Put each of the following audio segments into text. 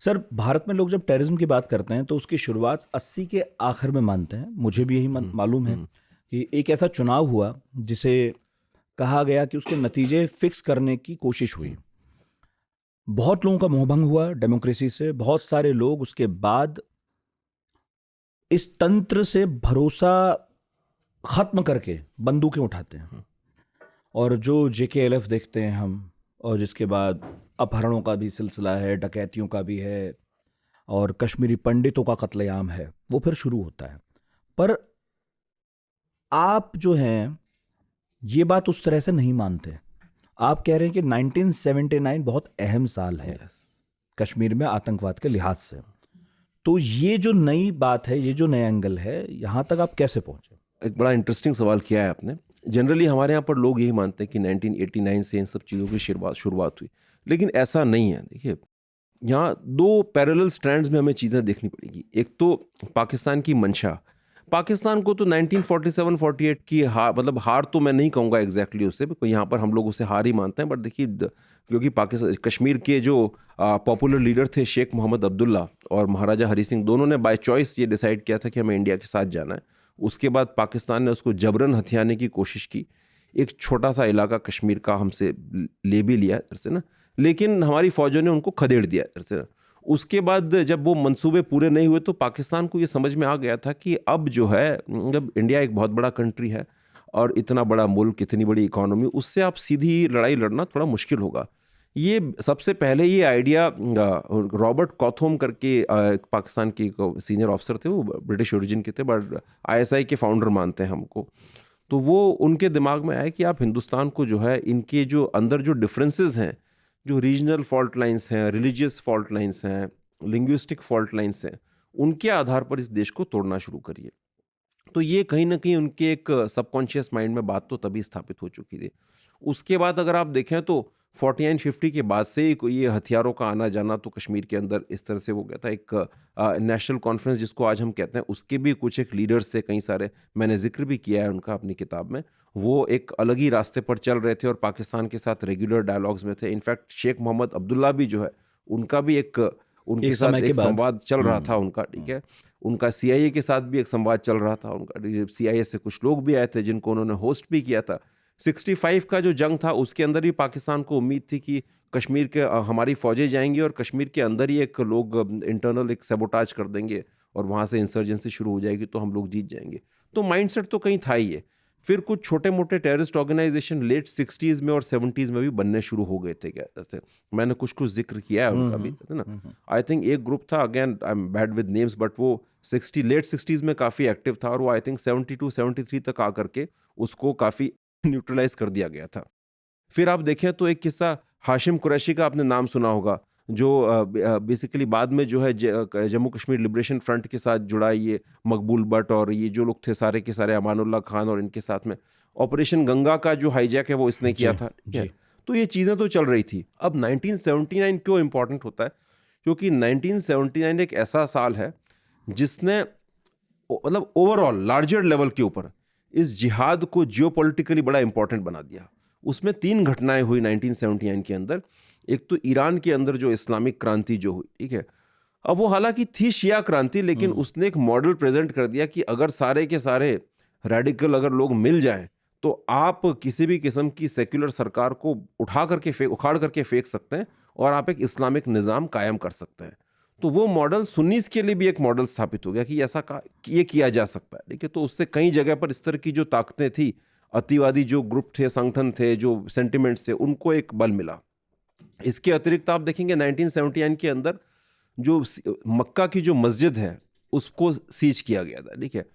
Sir, Bharat में लोग जब टेररिज्म की बात करते हैं तो उसकी शुरुआत 80 के आखिर में मानते हैं। मुझे भी यही मालूम है कि एक ऐसा चुनाव हुआ जिसे कहा गया कि उसके नतीजे फिक्स करने की कोशिश हुई। बहुत लोगों का मोहभंग हुआ डेमोक्रेसी से। बहुत सारे लोग उसके बाद इस तंत्र से भरोसा खत्म करके बंदूकें उठाते हैं। और जो JKLF देखते हैं हम, और जिसके बाद अपहरणों का भी सिलसिला है, डकैतियों का भी है, और कश्मीरी पंडितों का कत्लेआम है, वो फिर शुरू होता है। पर आप जो हैं ये बात उस तरह से नहीं मानते। आप कह रहे हैं कि 1979 बहुत अहम साल है कश्मीर में आतंकवाद के लिहाज से। तो ये जो नई बात है, ये जो नया एंगल है, यहां तक आप कैसे पहुंचे? एक बड़ा इंटरेस्टिंग सवाल किया है आपने। जनरली हमारे यहाँ पर लोग यही मानते हैं कि 1989 से इन सब चीज़ों की शुरुआत हुई, लेकिन ऐसा नहीं है। देखिए, यहाँ दो पैरेलल स्ट्रैंड्स में हमें चीज़ें देखनी पड़ेगी। एक तो पाकिस्तान की मंशा। पाकिस्तान को तो 1947-48 की हार तो मैं नहीं कहूँगा एग्जैक्टली उससे, यहाँ पर हम लोग उसे हार ही मानते हैं। बट देखिए, क्योंकि पाकिस्तान कश्मीर के जो पॉपुलर लीडर थे शेख मोहम्मद अब्दुल्ला और महाराजा हरी सिंह, दोनों ने बाय चॉइस ये डिसाइड किया था कि हमें इंडिया के साथ जाना है। उसके बाद पाकिस्तान ने उसको जबरन हथियाने की कोशिश की। एक छोटा सा इलाका कश्मीर का हमसे ले भी लिया इधर से ना, लेकिन हमारी फ़ौजों ने उनको खदेड़ दिया इधर से। उसके बाद जब वो मंसूबे पूरे नहीं हुए तो पाकिस्तान को ये समझ में आ गया था कि अब जो है, जब इंडिया एक बहुत बड़ा कंट्री है और इतना बड़ा मुल्क, इतनी बड़ी इकोनॉमी, उससे आप सीधी लड़ाई लड़ना थोड़ा मुश्किल होगा। ये सबसे पहले ये आइडिया रॉबर्ट कॉथोम करके पाकिस्तान के सीनियर ऑफिसर थे, वो ब्रिटिश ओरिजिन के थे, बट ISI के फाउंडर मानते हैं हमको। तो वो उनके दिमाग में आया कि आप हिंदुस्तान को जो है, इनके जो अंदर जो डिफरेंसेस हैं, जो रीजनल फॉल्ट लाइंस हैं, रिलीजियस फॉल्ट लाइंस हैं, लिंग्विस्टिक फॉल्ट लाइंस हैं, उनके आधार पर इस देश को तोड़ना शुरू करिए। तो ये कहीं ना कहीं उनके एक सबकॉन्शियस माइंड में बात तो तभी स्थापित हो चुकी थी। उसके बाद अगर आप देखें तो 49-50 के बाद से ये हथियारों का आना जाना तो कश्मीर के अंदर इस तरह से हो गया था। एक नेशनल कॉन्फ्रेंस जिसको आज हम कहते हैं, उसके भी कुछ एक लीडर्स थे, कई सारे, मैंने जिक्र भी किया है उनका अपनी किताब में। वो एक अलग ही रास्ते पर चल रहे थे और पाकिस्तान के साथ रेगुलर डायलॉग्स में थे। इनफैक्ट शेख मोहम्मद अब्दुल्ला भी जो है, उनका भी उनके साथ एक संवाद चल रहा था उनका, ठीक है। उनका CIA के साथ भी एक संवाद चल रहा था उनका। CIA से कुछ लोग भी आए थे जिनको उन्होंने होस्ट भी किया था। 65 का जो जंग था उसके अंदर भी पाकिस्तान को उम्मीद थी कि कश्मीर के हमारी फौजें जाएंगी और कश्मीर के अंदर ही एक लोग इंटरनल एक सैबोटाज कर देंगे और वहाँ से इंसर्जेंसी शुरू हो जाएगी, तो हम लोग जीत जाएंगे। तो माइंडसेट तो कहीं था ही है। फिर कुछ छोटे मोटे टेररिस्ट ऑर्गेनाइजेशन लेट 60s में और 70s में भी बनने शुरू हो गए थे। क्या मैंने कुछ जिक्र किया है उनका भी, है ना। आई थिंक एक ग्रुप था, again I am bad with names, but वो लेट 60s में काफ़ी एक्टिव था और वो आई थिंक 72-73 तक आकर के उसको काफ़ी न्यूट्रलाइज कर दिया गया था। फिर आप देखें तो एक किस्सा हाशिम कुरैशी का आपने नाम सुना होगा, जो बेसिकली बाद में जो है जम्मू कश्मीर लिबरेशन फ्रंट के साथ जुड़ा। ये मकबूल भट्ट और ये जो लोग थे सारे के सारे, अमानुल्लाह खान, और इनके साथ में ऑपरेशन गंगा का जो हाईजैक है वो इसने किया था। तो ये चीज़ें तो चल रही थी। अब 1979 क्यों इंपॉर्टेंट होता है? क्योंकि 1979 एक ऐसा साल है जिसने मतलब ओवरऑल लार्जर लेवल के ऊपर इस जिहाद को जियोपॉलिटिकली बड़ा इंपॉर्टेंट बना दिया। उसमें 3 घटनाएं हुई 1979 के अंदर। एक तो ईरान के अंदर जो इस्लामिक क्रांति जो हुई, ठीक है। अब वो हालांकि थी शिया क्रांति, लेकिन उसने एक मॉडल प्रेजेंट कर दिया कि अगर सारे के सारे रेडिकल अगर लोग मिल जाएं तो आप किसी भी किस्म की सेक्युलर सरकार को उखाड़ करके फेंक सकते हैं और आप एक इस्लामिक निज़ाम कायम कर सकते हैं। तो वो मॉडल सुन्नीस के लिए भी एक मॉडल स्थापित हो गया कि ये किया जा सकता है। देखिए, तो उससे कई जगह पर इस तरह की जो ताकतें थी, अतिवादी जो ग्रुप थे, संगठन थे, जो सेंटिमेंट्स थे, उनको एक बल मिला। इसके अतिरिक्त आप देखेंगे 1979 के अंदर जो मक्का की जो मस्जिद है उसको सीज किया गया था, ठीक है।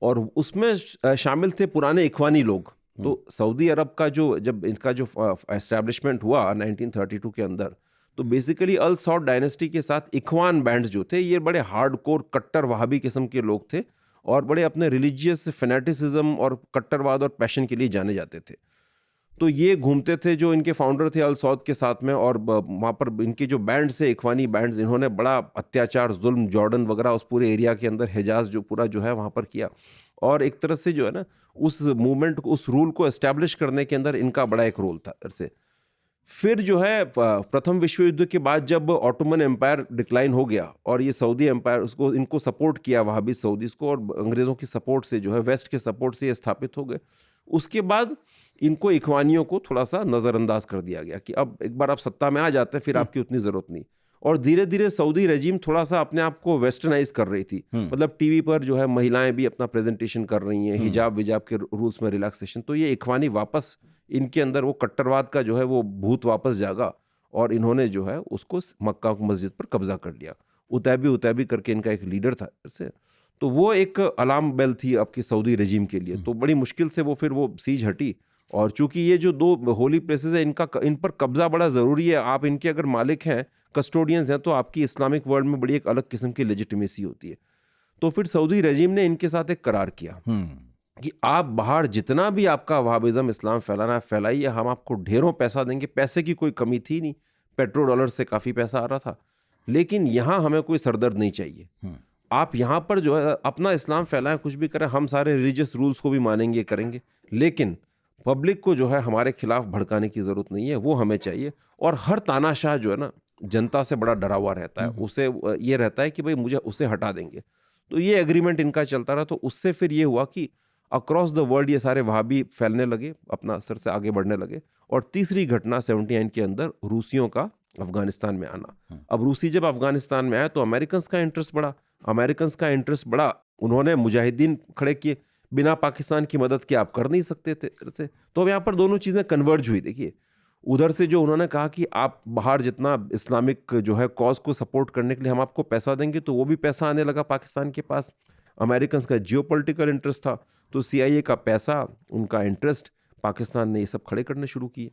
और उसमें शामिल थे पुराने इखवानी लोग। तो सऊदी अरब का जब इनका जो एस्टैब्लिशमेंट हुआ 1932 के अंदर, तो बेसिकली अल सौद डायनेस्टी के साथ इखवान बैंड्स जो थे, ये बड़े हार्डकोर कट्टर वहाबी किस्म के लोग थे और बड़े अपने रिलीजियस फैनेटिसिज्म और कट्टरवाद और पैशन के लिए जाने जाते थे। तो ये घूमते थे, जो इनके फाउंडर थे अल सौद के साथ में, और वहाँ पर इनके जो बैंड्स है, इखवानी बैंड्स, इन्होंने बड़ा अत्याचार, जुल्म, जॉर्डन वगैरह उस पूरे एरिया के अंदर, हिजाज जो पूरा जो है वहाँ पर किया। और एक तरह से जो है ना, उस मूवमेंट को, उस रूल को एस्टैब्लिश करने के अंदर इनका बड़ा एक रोल था। से फिर जो है प्रथम विश्व युद्ध के बाद जब ऑटोमन एम्पायर डिक्लाइन हो गया और ये सऊदी एम्पायर उसको इनको सपोर्ट किया वहाबी सऊदीज को, और अंग्रेज़ों की सपोर्ट से जो है वेस्ट के सपोर्ट से ये स्थापित हो गए। उसके बाद इनको इखवानियों को थोड़ा सा नज़रअंदाज कर दिया गया कि अब एक बार आप सत्ता में आ जाते हैं फिर आपकी उतनी ज़रूरत नहीं। और धीरे धीरे सऊदी रजीम थोड़ा सा अपने आप को वेस्टर्नाइज कर रही थी, मतलब टीवी पर जो है महिलाएं भी अपना प्रेजेंटेशन कर रही हैं, हिजाब विजाब के रूल्स में रिलैक्सेशन। तो ये इखवानी वापस इनके अंदर वो कट्टरवाद का जो है वो भूत वापस जागा और इन्होंने जो है उसको मक्का मस्जिद पर कब्जा कर लिया। उतैबी करके इनका एक लीडर था से, तो वो एक अलार्म बेल थी आपकी सऊदी रजीम के लिए। तो बड़ी मुश्किल से वो फिर वो सीज हटी, और चूंकि ये जो दो होली प्लेसेस है इन पर कब्जा बड़ा ज़रूरी है। आप इनके अगर मालिक हैं, कस्टोडियंस हैं, तो आपकी इस्लामिक वर्ल्ड में बड़ी एक अलग किस्म की लेजिटिमेसी होती है। तो फिर सऊदी रजीम ने इनके साथ एक करार किया कि आप बाहर जितना भी आपका वहाबिज़म इस्लाम फैलाना है फैलाइए, हम आपको ढेरों पैसा देंगे। पैसे की कोई कमी थी नहीं, पेट्रो डॉलर से काफ़ी पैसा आ रहा था, लेकिन यहाँ हमें कोई सरदर्द नहीं चाहिए। आप यहाँ पर जो है अपना इस्लाम फैलाएं, कुछ भी करें, हम सारे रिलीजियस रूल्स को भी मानेंगे करेंगे, लेकिन पब्लिक को जो है हमारे खिलाफ भड़काने की ज़रूरत नहीं है, वो हमें चाहिए। और हर तानाशाह जो है ना जनता से बड़ा डरा हुआ रहता है, उसे ये रहता है कि भाई मुझे उसे हटा देंगे। तो ये एग्रीमेंट इनका चलता रहा। तो उससे फिर ये हुआ कि अक्रॉस द वर्ल्ड ये सारे वहाबी फैलने लगे, अपना असर से आगे बढ़ने लगे। और तीसरी घटना 79 के अंदर रूसियों का अफगानिस्तान में आना। अब रूसी जब अफगानिस्तान में आया तो अमेरिकन का इंटरेस्ट बढ़ा। उन्होंने मुजाहिदीन खड़े किए, बिना पाकिस्तान की मदद के आप कर नहीं सकते थे। तो अब यहाँ पर दोनों चीज़ें कन्वर्ज हुई। देखिए, उधर से जो उन्होंने कहा कि आप बाहर जितना इस्लामिक जो है कॉज को सपोर्ट करने के लिए हम आपको पैसा देंगे, तो वो भी पैसा आने लगा पाकिस्तान के पास। अमेरिकन का जियोपॉलिटिकल इंटरेस्ट था, तो CIA का पैसा, उनका इंटरेस्ट, पाकिस्तान ने ये सब खड़े करने शुरू किए।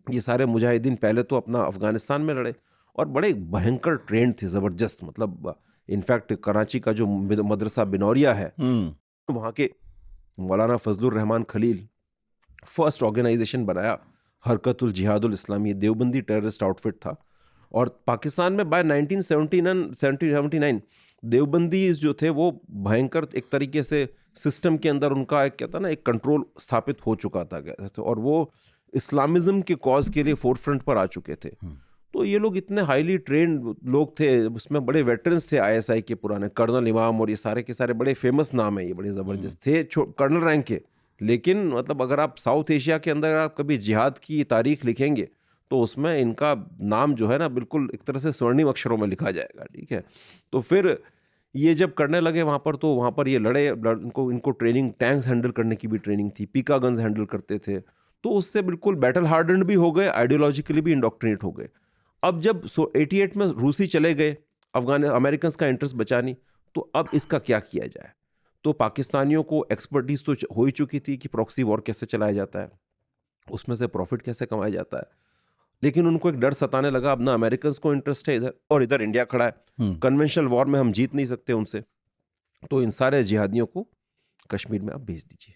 ये सारे मुजाहिदीन पहले तो अपना अफगानिस्तान में लड़े और बड़े भयंकर ट्रेंड थे, ज़बरदस्त। मतलब इनफैक्ट कराची का जो मदरसा बिनौरिया है, वहाँ के मौलाना फजलुर रहमान खलील फर्स्ट ऑर्गेनाइजेशन बनाया, हरकतुल जिहादुल इस्लामी, देवबंदी टेररिस्ट आउटफिट था। और पाकिस्तान में बाय 1979 देवबंदी जो थे वो भयंकर एक तरीके से सिस्टम के अंदर उनका एक कहता ना एक कंट्रोल स्थापित हो चुका था, और वो इस्लामिज्म के कॉज के लिए फोरफ्रंट पर आ चुके थे। तो ये लोग इतने हाईली ट्रेंड लोग थे, उसमें बड़े वेटरन्स थे ISI के पुराने, कर्नल इमाम और ये सारे के सारे बड़े फेमस नाम है, ये बड़े ज़बरदस्त थे, कर्नल रैंक के। लेकिन मतलब अगर आप साउथ एशिया के अंदर आप कभी जिहाद की तारीख लिखेंगे तो उसमें इनका नाम जो है ना बिल्कुल एक तरह से स्वर्णिम अक्षरों में लिखा जाएगा। ठीक है, तो फिर ये जब करने लगे वहाँ पर, तो वहाँ पर ये लड़े, इनको ट्रेनिंग, टैंक्स हैंडल करने की भी ट्रेनिंग थी, पीका गन्स हैंडल करते थे। तो उससे बिल्कुल बैटल हार्डन्ड भी हो गए, आइडियोलॉजिकली भी इंडोक्ट्रिनेट हो गए। अब जब 88 में रूसी चले गए, अमेरिकन का इंटरेस्ट बचा नहीं, तो अब इसका क्या किया जाए। तो पाकिस्तानियों को एक्सपर्टीज तो हो ही चुकी थी कि प्रॉक्सी वॉर कैसे चलाया जाता है, उसमें से प्रॉफिट कैसे कमाया जाता है। लेकिन उनको एक डर सताने लगा, अब ना अमेरिकन को इंटरेस्ट है इधर, और इधर इंडिया खड़ा है, कन्वेंशनल वॉर में हम जीत नहीं सकते उनसे, तो इन सारे जिहादियों को कश्मीर में आप भेज दीजिए।